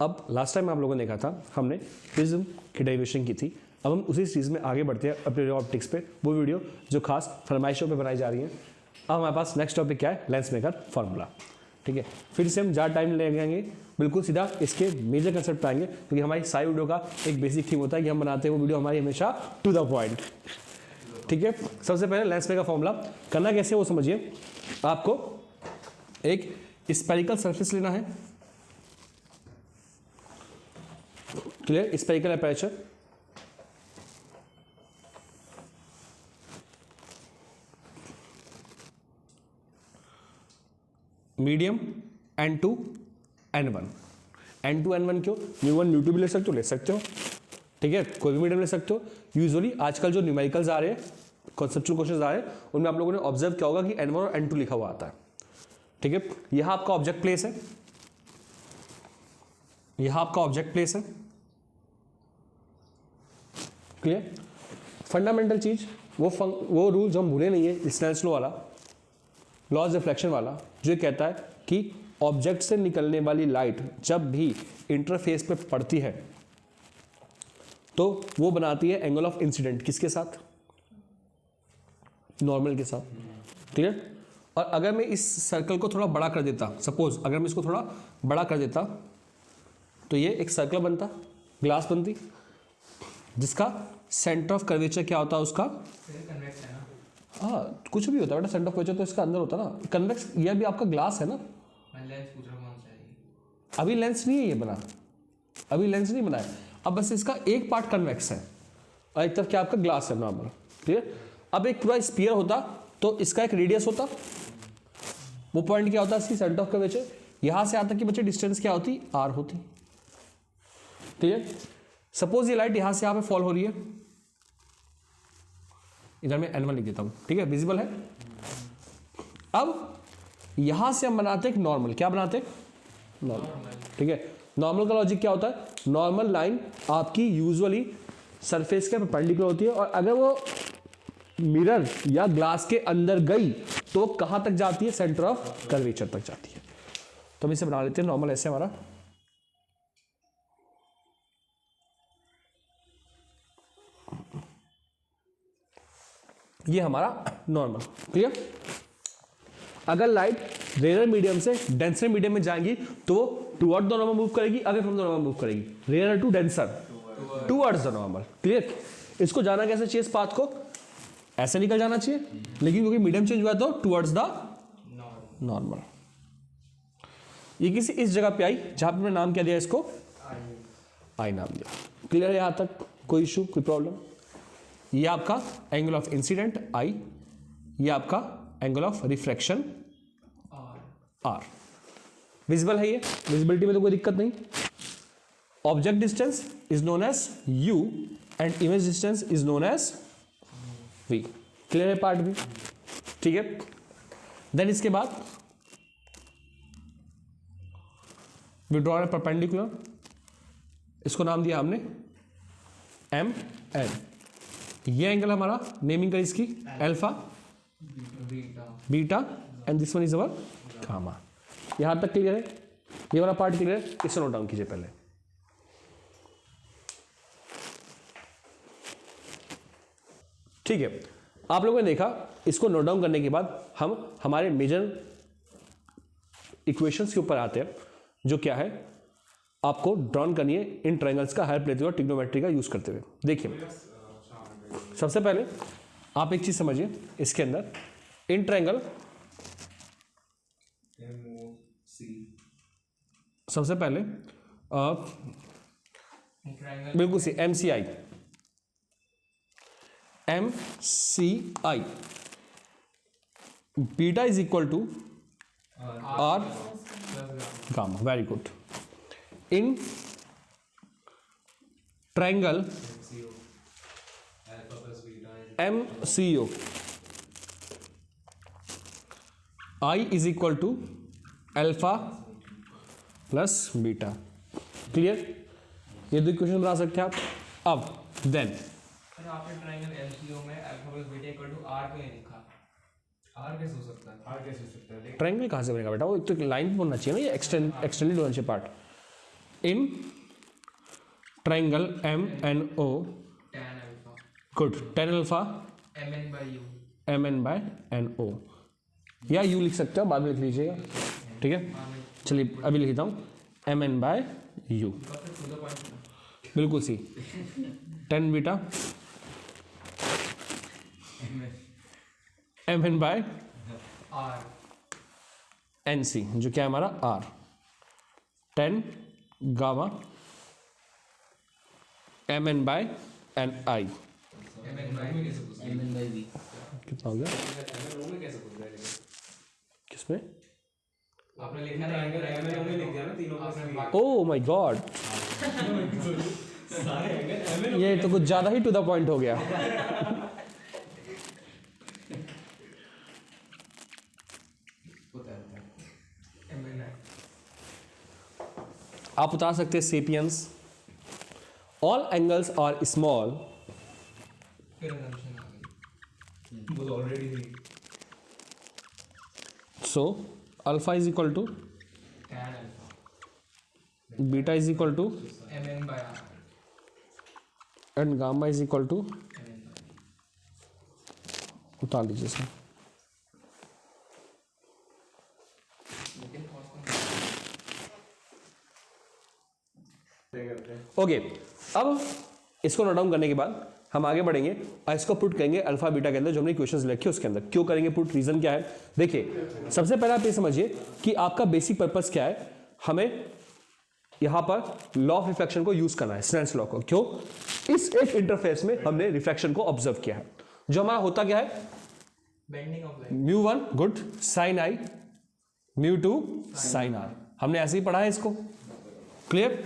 अब last time आप लोगों ने देखा था हमने प्रिज्म की डेरिवेशन की थी, अब हम उसी चीज़ में आगे बढ़ते हैं अपने ऑप्टिक्स पे, वो वीडियो जो खास फरमाइशों पे बनाई जा रही हैं। अब हमारे पास नेक्स्ट टॉपिक क्या है, लेंस मेकर फार्मूला। ठीक है, फिर से हम ज़्यादा टाइम लगेंगे, बिल्कुल सीधा इसके मेजर कंसेप्ट पे आएंगे, क्योंकि हमारी सारी वीडियो का एक बेसिक थीम होता है कि हम बनाते हैं वो वीडियो हमारी हमेशा टू द पॉइंट। ठीक है, सबसे पहले लेंस मेकर फार्मूला करना कैसे वो समझिए। आपको एक स्पेरिकल सरफेस लेना है, clear, spherical aperture, medium N2 N1। N2 N1 क्यों, U1 U2 भी ले सकते हो, ठीक है, कोई भी मीडियम ले सकते हो। यूजुअली आजकल जो न्यूमेरिकल्स आ रहे हैं, कॉन्सेप्चुअल क्वेश्चंस आ रहे हैं, उनमें आप लोगों ने ऑब्जर्व किया होगा कि N1 और N2 लिखा हुआ आता है। ठीक है, यहां आपका ऑब्जेक्ट प्लेस है, यहां आपका ऑब्जेक्ट प्लेस है, क्लियर। फंडामेंटल चीज वो रूल जो हम भूले नहीं है, स्नेल्स लॉ वाला, लॉज रिफ्लेक्शन वाला, जो कहता है कि ऑब्जेक्ट से निकलने वाली लाइट जब भी इंटरफेस पे पड़ती है तो वो बनाती है एंगल ऑफ इंसिडेंट, किसके साथ, नॉर्मल के साथ, क्लियर। और अगर मैं इस सर्कल को थोड़ा बड़ा कर देता, सपोज अगर मैं इसको थोड़ा बड़ा कर देता तो ये एक सर्कल बनता, ग्लास बनती, जिसका सेंटर ऑफ कर्वेचर क्या होता है उसका, हाँ कुछ भी होता है बेटा, सेंटर ऑफ कर्वेचर तो इसका अंदर होता है ना, कन्वेक्स। यह भी आपका ग्लास है ना, लेंस पूछ रहा हूं, अभी लेंस नहीं है ये बना, अभी लेंस नहीं बना है, अब बस इसका एक पार्ट कन्वेक्स है और एक तरफ क्या आपका ग्लास है नॉर्मल, क्लियर। अब एक पूरा स्फीयर होता तो इसका एक रेडियस होता, वो पॉइंट क्या होता है इसकी सेंटर ऑफ कर्वेचर, यहां से आता कि बच्चे डिस्टेंस क्या होती, r होती, क्लियर। सपोज ये लाइट यहां से यहां पे फॉल हो रही है, इधर मैं N1 लिख देता हूं, ठीक है, विजिबल है। अब यहां से हम बनाते हैं नॉर्मल, क्या बनाते हैं, नॉर्मल, ठीक है। नॉर्मल का लॉजिक क्या होता है, नॉर्मल लाइन आपकी यूजुअली सरफेस के परपेंडिकुलर होती है, और अगर वो मिरर या ग्लास के अंदर गई तो कहां तक जाती है, सेंटर ऑफ कर्वेचर तक जाती है। तो हम इसे बना लेते हैं नॉर्मल, ऐसे हमारा ये हमारा नॉर्मल, क्लियर। अगर लाइट रेयर मीडियम से डेंसर मीडियम में जाएंगी तो वो टुवर्ड द नॉर्मल मूव करेगी, away from the normal move करेगी, rare to denser towards the normal, clear. इसको जाना कैसे चाहिए, इस पाथ को ऐसे निकल जाना चाहिए, लेकिन क्योंकि मीडियम चेंज हुआ तो टुवर्ड्स द नॉर्मल। ये किसी इस जगह पे आई जहां पे मैं नाम क्या दिया इसको, आई नाम दिया, क्लियर है यहां तक, कोई इशू कोई प्रॉब्लम। ये आपका एंगल ऑफ इंसिडेंट आई, ये आपका angle of refraction r, visible है, ये विजिबिलिटी में तो कोई दिक्कत नहीं। Object distance is known as u and image distance is known as v, clear है पार्ट भी, ठीक है। देन इसके बाद वी ड्रॉ ए परपेंडिकुलर, इसको नाम दिया हमने m n, ये एंगल हमारा नेमिंग करें इसकी alpha beta and this one is our gamma. यहां तक क्लियर है, ये वाला पार्ट क्लियर है, इसे नोट डाउन कीजिए पहले। ठीक है, आप लोगों ने देखा, इसको नोट डाउन करने के बाद हम हमारे मेजर इक्वेशंस के ऊपर आते हैं, जो क्या है आपको ड्रॉन करनी है इन ट्रायंगल्स का हेल्प लेते हुए, ट्रिग्नोमेट्री का यूज करते हुए। देखिए सबसे पहले आप एक चीज समझिए, इसके अंदर इन ट्रायंगल, सबसे पहले बिल्कुल सी MCI, beta is equal to r gamma, very good. In triangle MCO I is equal to alpha plus beta, clear. ये दो इक्वेशन बना सकते हैं आप। अब देन आपने ट्रायंगल MCO में alpha plus beta equal to r क्यों नहीं लिखा, r कैसे हो सकता है, r कैसे हो सकता है, ट्रायंगल कहाँ से बनेगा बेटा, वो एक तो लाइन बनना चाहिए ना, ये एक्सटेंडेड होना चाहिए part, in triangle M N O, tan alpha good, tan alpha mn by u M N by N O, या यू लिख सकते हो, बाद में लिख लीजिएगा, ठीक है। चलिए अभी लिखता हूँ M N by u, to the point बिल्कुल सी, 10 beta M N by r N C, जो क्या है हमारा r, 10 gamma M N by N I, mn by v कितना हो गया किसमें, आपने लिखा था mn में लिख दिया ना तीनों में ओ माय गॉड, ये तो कुछ ज्यादा ही टू द पॉइंट हो गया। mn आप बता सकते हैं सेपियंस, ऑल एंगल्स आर स्मॉल, फिर assumption आ गई वो ऑलरेडी थी so alpha is equal to tan alpha beta is equal to mn by r and gamma is equal to, mn by उतार लीजिए सर, लेकिन ओके। अब इसको नोट डाउन करने के बाद हम आगे बढ़ेंगे और इसको पुट करेंगे अल्फा बीटा के अंदर, जो हमने क्वेश्चंस लिखे उसके अंदर। क्यों करेंगे पुट, रीजन क्या है, देखिए सबसे पहले आप ये समझिए कि आपका बेसिक पर्पस क्या है, हमें यहां पर लॉ ऑफ रिफ्लेक्शन को यूज करना है, स्नेल्स लॉ को। क्यों, इस एक इंटरफेस में हमने रिफ्लेक्शन को ऑब्जर्व किया है, जो हमारा होता क्या है, bending of light mu one good sine i, mu two sine r, हमने ऐसे ही पढ़ा है इसको, क्लियर।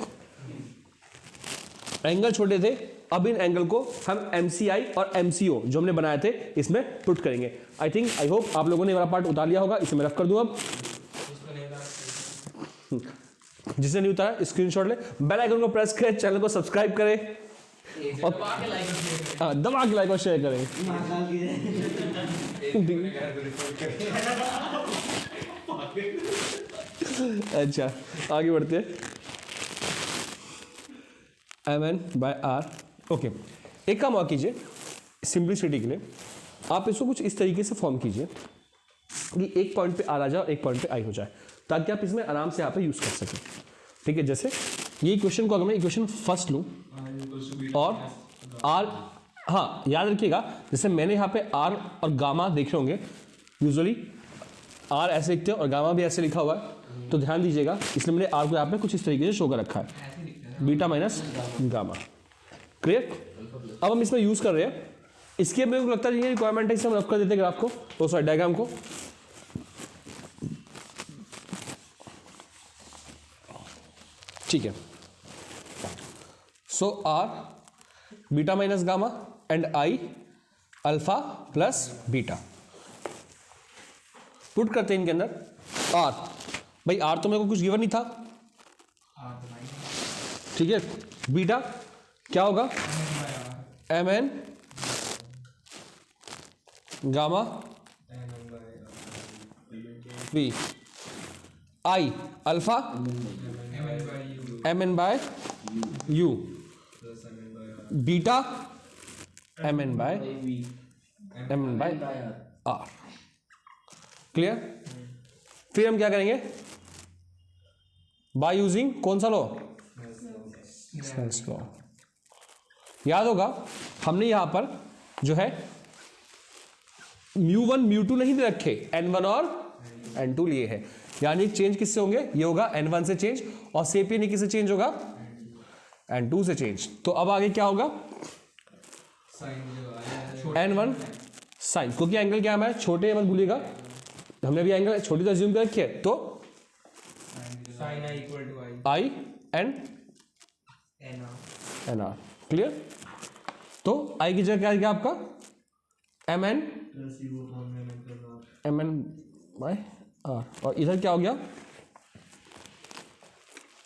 एंगल छोटे थे, अब इन एंगल को हम MCI और MCO जो हमने बनाए थे इसमें पुट करेंगे। आई थिंक, आई होप आप लोगों ने वाला पार्ट उतार लिया होगा, इसे मैं रफ कर दूं अब, उसको नहीं था जिसने नहीं उतारा स्क्रीनशॉट ले, बेल आइकन को प्रेस करें, चैनल को सब्सक्राइब करें और दबा के लाइक और शेयर करें हाँ, दबा के लाइक और शेयर करें। अच्छा आगे बढ़ते हैं, mn बाय आर, ओके। एक काम और कीजिए सिंपलिसिटी के लिए, आप इसको कुछ इस तरीके से फॉर्म कीजिए कि एक पॉइंट पे आर आ जाए और एक पॉइंट पे आई हो जाए, ताकि आप इसमें आराम से यहाँ पे यूज कर सकें, ठीक है। जैसे ये इक्वेशन को अगर मैं इक्वेशन फर्स्ट लूँ और आर, हाँ याद रखिएगा, जैसे मैंने यहाँ पे आर और गामा देखे होंगे, यूजुअली आर ऐसे लिखते हैं और गामा भी ऐसे लिखा हुआ है, तो ध्यान दीजिएगा, इसलिए मैंने आर को यहाँ पे कुछ इस तरीके से शो कर रखा है, ऐसे दिखता है बीटा माइनस गामा, क्लियर। अब हम इसमें यूज कर रहे हैं, इसके मेरे को लगता है ये रिक्वायरमेंट है, इसे हम रफ कर देते हैं ग्राफ को, तो सॉरी डायग्राम को, ठीक है। So r beta minus gamma and i alpha plus beta, put करते हैं इनके अंदर आर, भाई आर तो मेरे को कुछ गिवन नहीं था, r तो नहीं ठीक है। बीटा क्या होगा, mn by r M N gamma mn by b, i alpha mn by u M N by u, beta M N by r, clear. फिर हम क्या करेंगे, बाय यूजिंग कौन सा लॉ, स्नेल्स लॉ। याद होगा हमने यहां पर जो है म्यू वन म्यू टू नहीं दे रखे, n1 और n2 लिए है, यानी चेंज किससे होंगे, ये होगा n1 से चेंज, और सेपियन किससे चेंज होगा, n2 से चेंज। तो अब आगे क्या होगा, साइन n1 साइन, क्योंकि एंगल क्या है छोटे, मत भूलिएगा, हमने भी एंगल छोटी तो अज्यूम कर रखी है, तो sine i equal to i and n r N R, clear. तो आई की जगह क्या आ गया आपका, एम एन बाय आर, और इधर क्या हो गया,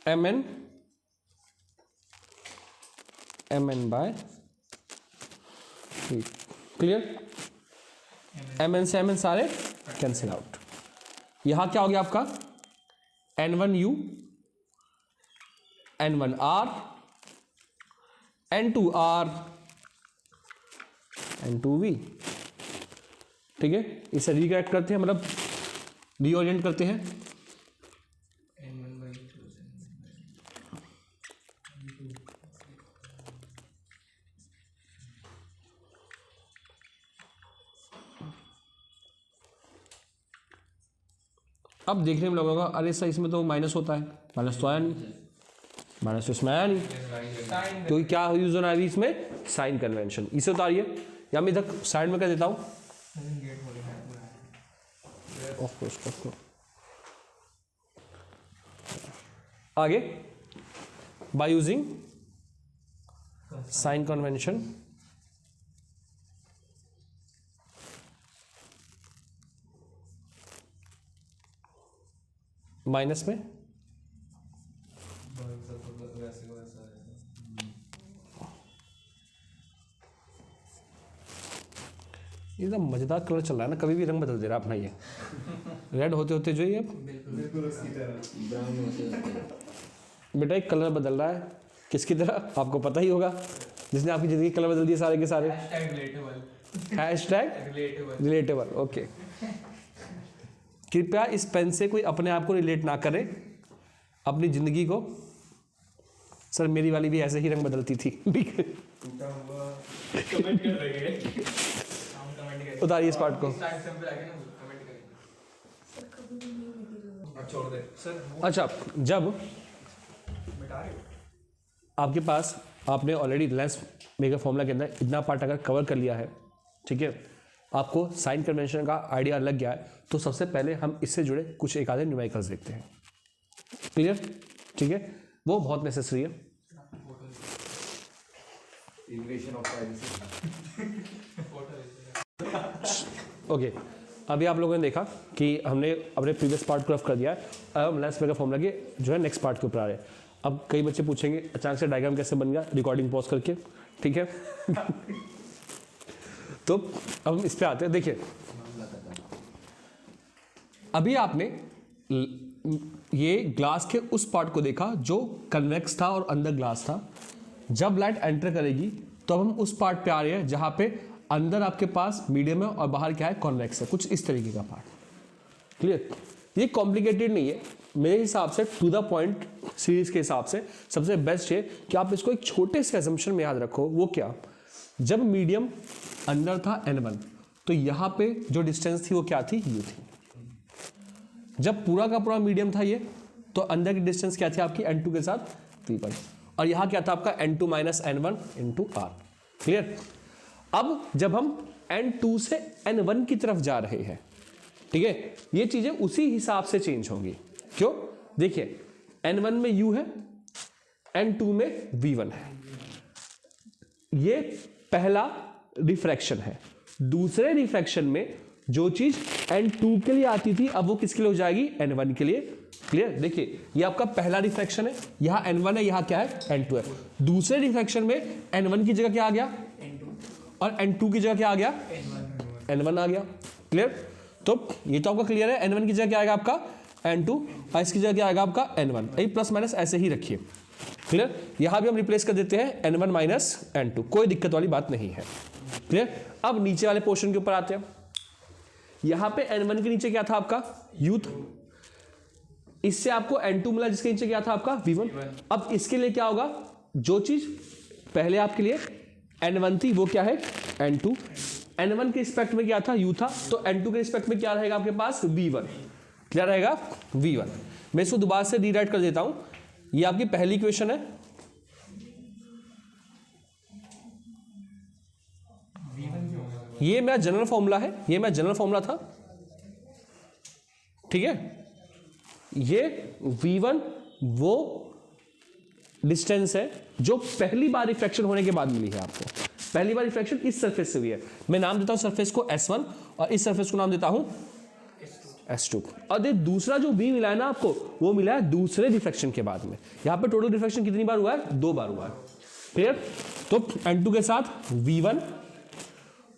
M N by, clear. M N से एम एन सारे कैंसिल आउट, यहां क्या हो गया आपका, N1 U N1R, N2R, N2V। ठीक है, इसे रिकरेक्ट करते हैं, मतलब रीओरिएंट करते हैं। अब देखने में लगेगा अरे सर इसमें तो माइनस होता है, माइनस तो आया नहीं, माइनस तो इसमें आया नहीं, क्योंकि क्या यूज होना है इसमें, साइन कन्वेंशन। इसे उतारिए, या मैं इधर साइड में कर देता हूँ। आगे by using sign convention, minus में एकदम मजेदार कलर चल रहा है ना, कभी भी रंग बदल दे रहा है अपना ये। रेड होते होते जो ये बिल्कुल उसकी तरह बेटा एक कलर बदल रहा है, किसकी तरह आपको पता ही होगा, जिसने आपकी जिंदगी कलर बदल दिए सारे के सारे। Hashtag relatable. ओके, कृपया इस पेन से कोई अपने आप को रिलेट ना करे अपनी जिंदगी को। सर मेरी वाली भी ऐसे ही रंग बदलती थी। ठीक है, कमेंट कर रहे हैं। उतारिए इस पार्ट को। छोड़ दे सर। अच्छा, जब आपके पास आपने ऑलरेडी लेंस मेकर फॉर्मूला के अंदर इतना पार्ट अगर कवर कर लिया है, ठीक है, आपको साइन कन्वेंशन का आइडिया लग गया है, तो सबसे पहले हम इससे जुड़े कुछ एक आधे न्यूमेरिकल्स देखते हैं। क्लियर? ठीक है, वो बहुत नेसेसरी है। ओके, अभी आप लोगों ने देखा कि हमने अपने प्रीवियस पार्ट को रफ कर दिया है। अब हम लेंस मेकर फॉर्मूला के जो है नेक्स्ट पार्ट के ऊपर आ रहे हैं। अब कई बच्चे पूछेंगे अचानक से डायग्राम कैसे बन गया, रिकॉर्डिंग पॉज करके, ठीक है। तो अब हम इस पे आते हैं। देखिए, अभी आपने ये ग्लास के उस पार्ट को देखा जो कन्वेक्स था और अंदर ग्लास था। जब लाइट एंटर करेगी तो अब हम उस पार्ट पे आ रहे हैं जहां पे अंदर आपके पास मीडियम है और बाहर क्या है, कॉन्वेक्स है, कुछ इस तरीके का पार्ट। क्लियर? ये कॉम्प्लिकेटेड नहीं है मेरे हिसाब से, टू द पॉइंट सीरीज के हिसाब से सबसे बेस्ट है कि आप इसको एक छोटे से असम्पशन में याद रखो। वो क्या, जब मीडियम अंदर था N1 तो यहां पे जो डिस्टेंस थी वो क्या थी, U थी। जब पूरा का पूरा मीडियम था ये, तो अंदर की डिस्टेंस क्या थी आपकी N2 के साथ V1, और यहां क्या था आपका N2 minus N1 into R। Clear? अब जब हम N2 से N1 की तरफ जा रहे हैं, ठीक है, ये चीजें उसी हिसाब से चेंज होंगी। क्यों? देखिए, N1 में U है, N2 में V1 है। ये पहला रिफ्रैक्शन है। दूसरे रिफ्रैक्शन में जो चीज N2 के लिए आती थी अब वो किसके लिए हो जाएगी, N1 के लिए। क्लियर? देखिए, ये आपका पहला रिफ्रैक्शन है, यहां N1 है, यहां क्या है, N2 है। दूसरे रिफ्रैक्शन में N1 की जगह क्या आ गया, और N2 की जगह क्या आ गया, N1 आ गया। क्लियर? तो ये तो आपका क्लियर है, N1 की जगह क्या आएगा आपका N2, और इसकी जगह क्या आएगा आपका N1। यही प्लस माइनस ऐसे ही रखिए। क्लियर? यहां भी हम रिप्लेस कर देते हैं N1 माइनस N2, कोई दिक्कत वाली बात नहीं है। क्लियर? अब नीचे वाले पोर्शन के ऊपर आते हैं। यहां पे N1 के नीचे क्या था आपका, U था। इससे आपको N2 मिला जिसके नीचे क्या था आपका V1। अब इसके लिए क्या होगा, जो चीज पहले आपके लिए N1 थी वो क्या है, N2। N1 के रिस्पेक्ट में क्या था, U था, तो N2 के रिस्पेक्ट में क्या रहेगा आपके पास, V1। क्या रहेगा, V1। मैं इसको दोबारा से रीराइट कर देता हूं। ये आपकी पहली इक्वेशन है, ये मेरा जनरल फॉर्मूला है, ये मेरा जनरल फॉर्मूला था, ठीक है। ये V1 वो डिस्टेंस है जो पहली बार रिफ्रैक्शन होने के बाद मिली है आपको। पहली बार रिफ्रैक्शन इस सरफेस से हुई है। मैं नाम देता हूं सरफेस को S1 और इस सरफेस को नाम देता हूं S2। और ये दूसरा जो B मिला है ना आपको, वो मिला है दूसरे रिफ्रैक्शन के बाद में। यहां पे टोटल रिफ्रैक्शन कितनी बार हुआ है, 2 बार हुआ है। क्लियर? तो N2 के साथ V1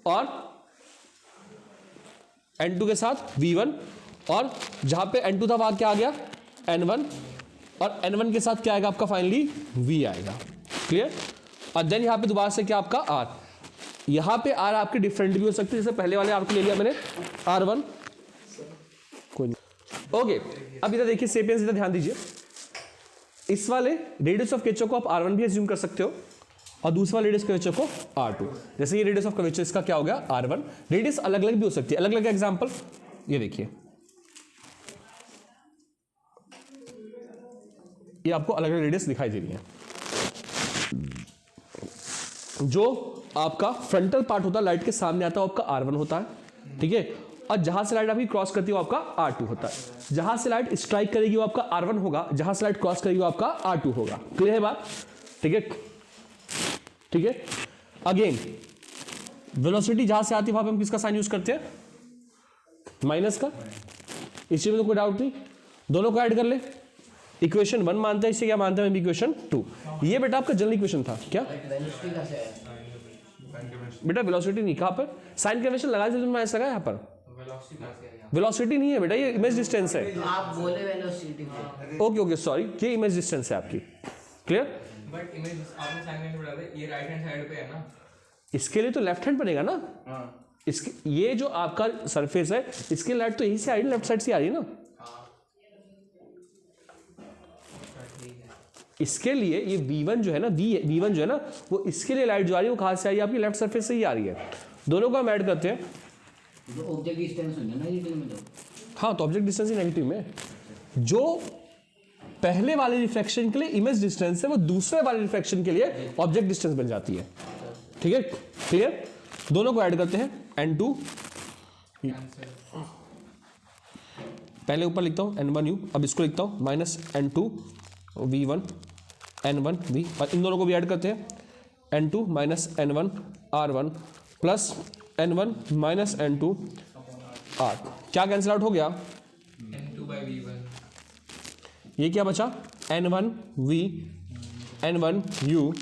और N2 के साथ V1, और जहां पे N2 था वहां क्या आ गया, N1, और n1 के साथ क्या आएगा आपका फाइनली v आएगा। क्लियर? और देन यहाँ पे दोबारा से क्या आपका r, यहाँ पे r आपके डिफरेंट भी हो सकते हैं, जैसे पहले वाले r को ले लिया मैंने r1, कोई नहीं। ओके, अब इधर देखिए सेपियंस, इधर ध्यान दीजिए, इस वाले रेडियस ऑफ कर्वेचर को आप r1 भी एज्यूम कर सकते हो और दूसरा रेडियस कर्वेचर को r2। जैसे ये रेडियस ऑफ कर्वेचर इसका क्या हो गया r1, रेडियस अलग अलग भी हो सकती है, अलग अलग एग्जांपल ये देखिए, ये आपको अलग अलग रेडियस दिखाई दे रही है। जो आपका फ्रंटल पार्ट होता है लाइट के सामने आता है वो आपका r1 होता है, ठीक है, और जहां से लाइट आपकी क्रॉस करती है वो आपका r2 होता है। जहां से लाइट स्ट्राइक करेगी वो आपका r1 होगा, जहां से लाइट क्रॉस करेगी वो आपका r2 होगा। क्लियर है बात? ठीक है, ठीक है। अगेन वेलोसिटी जहां से आती है वहां पे हम किसका साइन यूज करते हैं? माइनस का। इस चीज में तो कोई डाउट नहीं, दोनों को ऐड कर ले। इक्वेशन 1 मानता है, इसे क्या मानता है? इक्वेशन 2। ये बेटा आपका जनरल इक्वेशन था क्या बेटा? वेलोसिटी नहीं, कहां पर साइन कन्वेंशन लगा दिया तुमने, ऐसा लगा यहाँ पर वेलोसिटी नहीं है बेटा, ये इमेज डिस्टेंस है। आप बोले वेलोसिटी। ओके ओके सॉरी, ये इमेज डिस्टेंस है आपकी। क्लियर? बट इमेज आपने साइन करके बता दे, ये राइट हैंड साइड पे है ना, इसके लिए तो लेफ्ट हैंड बनेगा ना। इसके ये जो आपका सरफेस है इसकी लाइट तो यहीं से आ रही है, लेफ्ट साइड से आ रही है ना। इसके लिए ये V1 जो है ना, V1 जो है ना, वो इसके लिए लाइट जो आ रही है वो कहां से आ रही है? आपकी लेफ्ट सरफेस से ही आ रही है। दोनों को हम ऐड करते हैं, जो ऑब्जेक्ट डिस्टेंस होगा ना नेगेटिव में, तो हाँ तो ऑब्जेक्ट डिस्टेंस ही नेगेटिव में, जो पहले वाले रिफ्लेक्शन के लिए इमेज डिस्टेंस है वो दूसरे वाले रिफ्लेक्शन के लिए ऑब्जेक्ट डिस्टेंस बन जाती है। ठीक है, क्लियर? दोनों को ऐड करते हैं, n2 पहले ऊपर लिखता हूं n1u, अब इसको लिखता हूं minus n2 v1 n1 v, और इन दोनों को भी ऐड करते हैं, n2 minus n1 r1 plus n1 minus n2 r। क्या कैंसिल आउट हो गया? n2/v1। ये क्या बचा? n1 v n1u।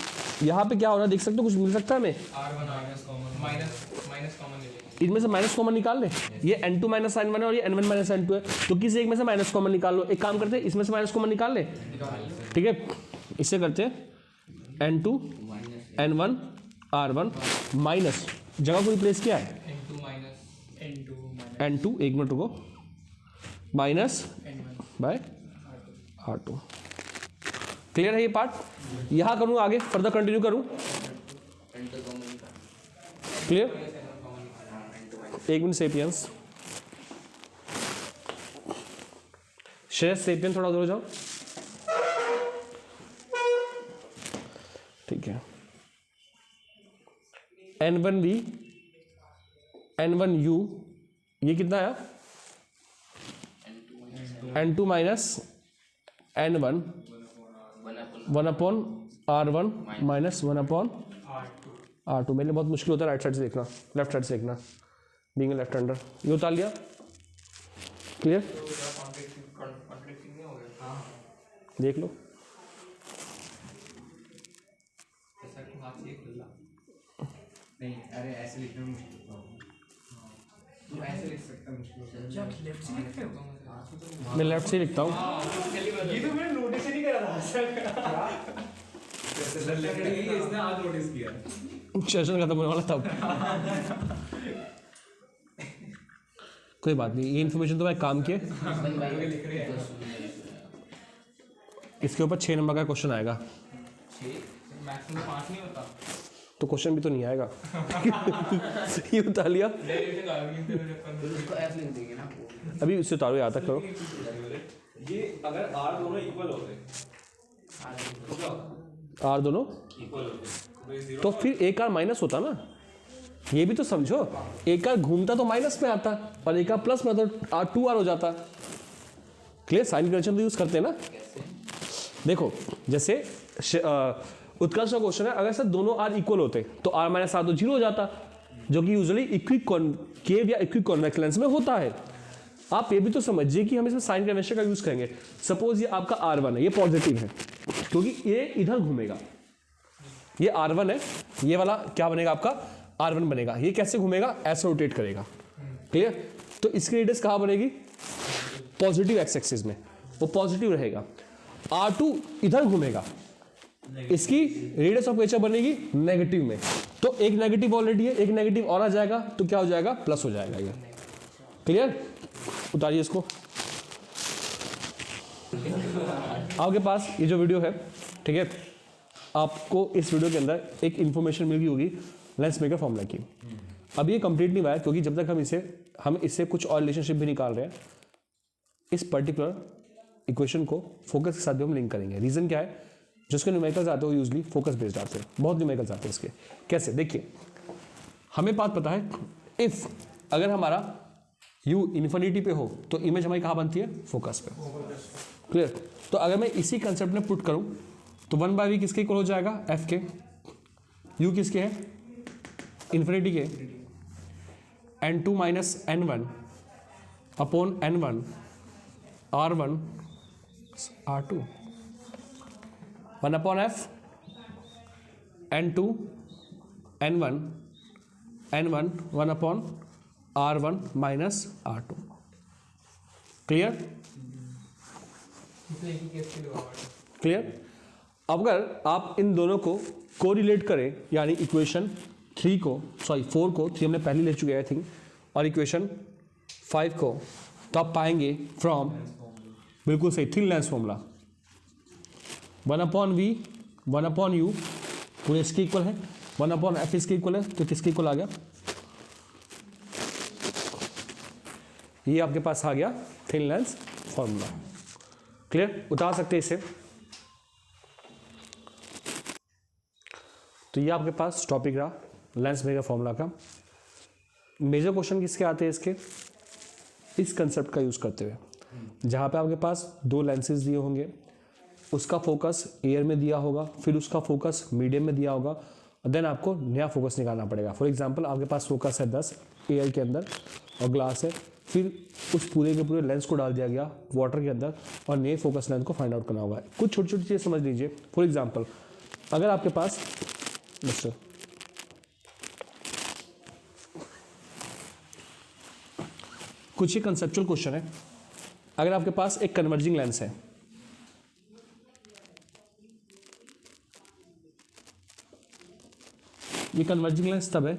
यहाँ पे क्या हो रहा है देख सकते हो, कुछ मिल सकता है हमें? r1 r common, minus common ले लेंगे। इनमें से माइनस कॉमन निकाल ले। ये n2 माइनस n1 है और ये n1 माइनस n2 है, तो किसी एक में से माइनस कॉमन निकाल लो। एक काम करते हैं, इसमें से माइनस कॉमन निकाल ले। ठीक है, इससे करते हैं n2 n1 r1 माइनस, जगह को रिप्लेस किया है n2 माइनस n2, एक मिनट रुको, माइनस बाय r2। क्लियर है ये पार्ट? यहां करूं आगे फर्दर कंटिन्यू करूं? क्लियर? एक मिनट सेपियंस, श्रेयस सेपियन थोड़ा उधर हो जाओ। ठीक है, n1v n1u, ये कितना आया? n2 minus n1 1/r1 minus 1/r2। मेरे लिए बहुत मुश्किल होता है राइट साइड से देखना, लेफ्ट साइड से देखना, बीइंग लेफ्ट हैंडर। ये उतार लिया। क्लियर? कॉन्ट्रैक्टिंग नहीं हो गया। हाँ, देख लो, ऐसा क्यों हाथ से खुला? नहीं, अरे ऐसे लिखना मुश्किल है। तू ऐसे लिख सकता है मुश्किल है। लेफ्ट से लिखते हो? मैं लेफ्ट से लिखता हूँ। ये तो मैंने नोटिस ही नहीं करा था। इसने आज नोटिस किया। सेशन खत्म होने वाला तब। कोई बात नहीं, ये इन्फॉर्मेशन तो मैं काम किए। इसके ऊपर 6 नंबर का क्वेश्चन आएगा, मैक्सिमम 5 नहीं होता। तो क्वेश्चन भी तो नहीं आएगा। ये उतार लिया, डेरिवेशन आ गई इससे फिर उसको एफ लिख देंगे ना। अभी इससे उतारो, यहाँ तक करो। ये अगर R दोनों इक्वल होते आर दोनों इक्वल होते तो फिर एक आर माइनस होता ना, ये भी तो समझो। एक आर घूमता तो माइनस में आता और एक आर प्लस में तो आर 2r हो जाता। क्लियर? साइन कन्वेंशन तो यूज करते हैं ना। देखो जैसे उत्कर्ष का क्वेश्चन है, अगर सर दोनों आर इक्वल होते तो r माइनस आर तो 0 हो जाता, जो कि यूजुअली इक्विकॉन्केव या इक्विकॉन्वेक्स लेंस में होता है। आप ये भी तो समझिए कि हम इसमें साइन कन्वेंशन का यूज करेंगे। सपोज ये आपका r1 है, ये पॉजिटिव है क्योंकि ये इधर घूमेगा, ये r1 है, ये वाला क्या बनेगा आपका r1 बनेगा। ये कैसे घूमेगा? ऐसे रोटेट करेगा। क्लियर? तो इसकी रेडियस कहाँ बनेगी? पॉजिटिव एक्स एक्सिस में, वो पॉजिटिव रहेगा। R2 इधर घूमेगा, इसकी रेडियस ऑफ कर्वेचर बनेगी नेगेटिव में, तो एक नेगेटिव ऑलरेडी है, एक नेगेटिव और आ जाएगा तो क्या हो जाएगा, प्लस हो जाएगा। ये क्लियर, उतारिए इसको। आपके पास ये जो वीडियो है, ठीक है, आपको इस वीडियो के अंदर एक इंफॉर्मेशन मिल गई होगी लेंस मेकर फॉर्मूला की। अब ये कंप्लीट नहीं हुआ है, क्योंकि जब तक हम इससे कुछ और रिलेशनशिप भी निकाल रहे हैं, इस पर्टिकुलर इक्वेशन को फोकस के साथ भी हम लिंक करेंगे। रीजन क्या है, जिसके न्यूमेरिकल्स आते हो यूजली फोकस बेस्ड आते हैं, बहुत न्यूमेरिकल्स आते हैं इसके। कैसे, देखिए हमें बात पता है, इफ अगर हमारा u इन्फिनिटी पे हो तो इमेज हमारी कहाँ बनती है, फोकस पे। क्लियर, तो अगर मैं इसी कंसेप्ट में पुट करूं तो 1/v किसके इक्वल हो जाएगा, f के। u किसके है, इन्फिनिटी के, n2 minus n1 upon n1 r1 r2 1 upon f n2 n1 n1 1 upon r1 minus r2। Clear, clear. अब अगर आप इन दोनों को कोरिलेट करें, यानी इक्वेशन 4 को 3 हमने पहले ले चुके हैं आई थिंक, और इक्वेशन 5 को, तो आप पाएंगे फ्रॉम, बिल्कुल सही, thin lens formula 1 upon v 1 upon u पूरे इसके इक्वल है, 1 अपॉन f इसके इक्वल है, तो किसके इक्वल आ गया, ये आपके पास आ गया थिन लेंस फॉर्मूला। क्लियर, उतार सकते हैं इसे। तो ये आपके पास टॉपिक रहा लेंस मेकर फॉर्मूला का। मेजर क्वेश्चन किसके आते हैं इसके, इस कंसेप्ट का यूज़ करते हुए, जहाँ पे आपके पास 2 लेंसेज दिए होंगे, उसका फोकस एयर में दिया होगा, फिर उसका फोकस मीडियम में दिया होगा, देन आपको नया फोकस निकालना पड़ेगा। फॉर एग्जांपल आपके पास फोकस है 10 एयर के अंदर और ग्लास है, फिर उस पूरे के पूरे लेंस को डाल दिया गया वाटर के अंदर और नए फोकस लेंस को फाइंड आउट करना होगा। कुछ छोटी छोटी चीज़ें समझ लीजिए। फॉर एग्जांपल अगर आपके पास कुछ ही कंसेप्चुअल क्वेश्चन है, अगर आपके पास एक कन्वर्जिंग लेंस है, ये कन्वर्जिंग लेंस तब है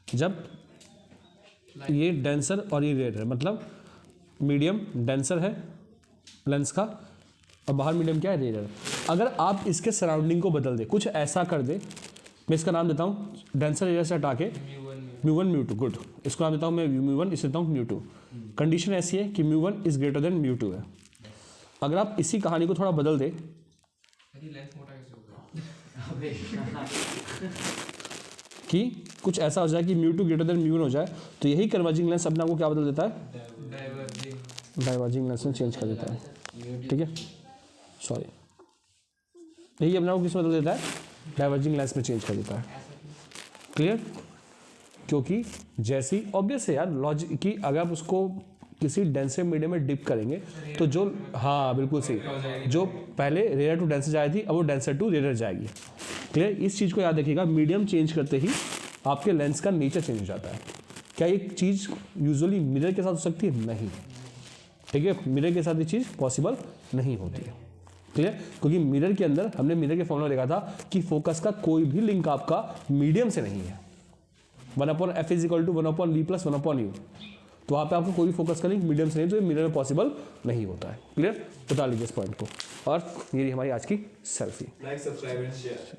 जब ये डेंसर और ये रेयर है, मतलब मीडियम डेंसर है लेंस का और बाहर मीडियम क्या है, रेयर है। अगर आप इसके सराउंडिंग को बदल दे, कुछ ऐसा कर दे, मैं इसका नाम देता हूँ डेंसर रेयर से हटा के μ1 μ2, गुड, इसको नाम देता हूँ मैं μ1, इसे देता हूँ μ2। कंडीशन ऐसी है कि μ1 इज ग्रेटर देन μ2 है। अगर आप इसी कहानी को थोड़ा बदल दे, कि कुछ ऐसा हो जाए कि μ2 ग्रेटर देन μ1 हो जाए, तो यही कन्वर्जिंग लेंस अपने आप को क्या बदल देता है, डाइवर्जिंग लेंस में चेंज कर देता है। ठीक है, सॉरी, यही अपने आप को किस में बदल देता है, डाइवर्जिंग लेंस में चेंज कर देता है। क्लियर, क्योंकि जैसी ऑब्वियस है यार लॉजिक कि अगर आप उसको किसी डेंसर मीडियम में डिप करेंगे तो जो, हाँ बिल्कुल सही, जो पहले रेयर टू डेंसर जाई थी अब वो डेंसर टू रेयर जाएगी। क्लियर, इस चीज़ को याद रखिएगा, मीडियम चेंज करते ही आपके लेंस का नेचर चेंज हो जाता है। क्या ये चीज़ यूजुअली मिरर के साथ हो सकती है, नहीं। ठीक है, मिरर के साथ ये चीज़ पॉसिबल नहीं होती है। क्लियर, क्योंकि मिरर के अंदर हमने मिरर के फॉर्मूला देखा था कि फोकस का कोई भी लिंक आपका मीडियम से नहीं है। 1/f = 1/v + 1/u, तो वहाँ पे आपको कोई भी फोकस का लिंक मीडियम से नहीं, तो ये मिरर में पॉसिबल नहीं होता है। क्लियर, बता लीजिए इस पॉइंट को। और ये हमारी आज की selfie. Like, subscribe and share.